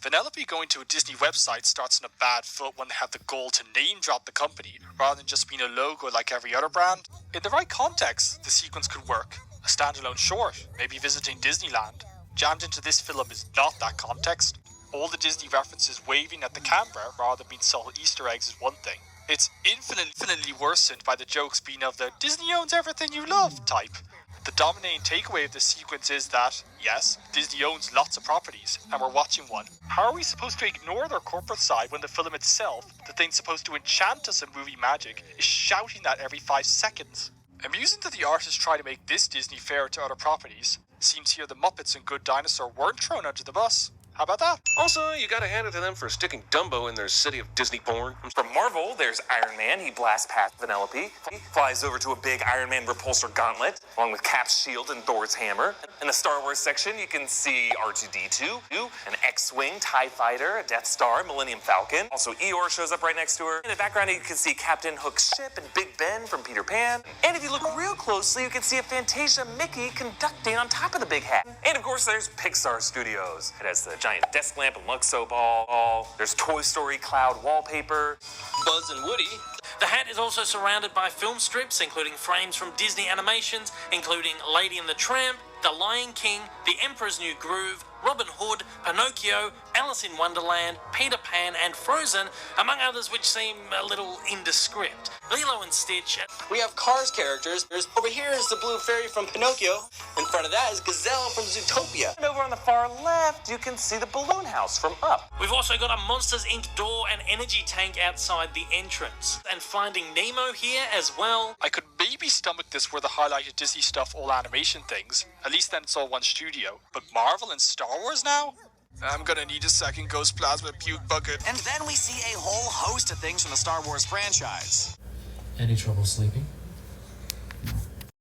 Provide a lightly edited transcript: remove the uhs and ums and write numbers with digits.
Vanellope going to a Disney website starts on a bad foot when they have the goal to name drop the company rather than just being a logo like every other brand. In the right context, the sequence could work. A standalone short, maybe visiting Disneyland. Jammed into this film is not that context. All the Disney references waving at the camera rather than being subtle Easter eggs is one thing. It's infinitely worsened by the jokes being of the Disney owns everything you love type. The dominating takeaway of this sequence is that, yes, Disney owns lots of properties, and we're watching one. How are we supposed to ignore their corporate side when the film itself, the thing supposed to enchant us in movie magic, is shouting that every 5 seconds? Amusing that the artists try to make this Disney fair to other properties. Seems here the Muppets and Good Dinosaur weren't thrown under the bus. How about that? Also, you gotta hand it to them for sticking Dumbo in their city of Disney porn. From Marvel, there's Iron Man. He blasts past Vanellope. He flies over to a big Iron Man repulsor gauntlet, along with Cap's shield and Thor's hammer. In the Star Wars section, you can see R2-D2, an X-Wing, TIE Fighter, a Death Star, Millennium Falcon. Also, Eeyore shows up right next to her. In the background, you can see Captain Hook's ship and Big Ben from Peter Pan. And if you look real closely, you can see a Fantasia Mickey conducting on top of the big hat. And of course, there's Pixar Studios. It has the giant desk lamp and Luxo ball. There's Toy Story cloud wallpaper. Buzz and Woody. The hat is also surrounded by film strips, including frames from Disney animations, including Lady and the Tramp, The Lion King, The Emperor's New Groove, Robin Hood, Pinocchio, Alice in Wonderland, Peter Pan, and Frozen, among others which seem a little indescript. Lilo and Stitch. We have Cars characters. Over here is the Blue Fairy from Pinocchio. In front of that is Gazelle from Zootopia. And over on the far left, you can see the Balloon House from Up. We've also got a Monsters Inc. door and energy tank outside the entrance. And Finding Nemo here as well. I could maybe stomach this were the highlighted Disney stuff all animation things. At least then it's all one studio. But Marvel and Star Wars now? I'm gonna need a second Ghost Plasma puke bucket. And then we see a whole host of things from the Star Wars franchise. Any trouble sleeping?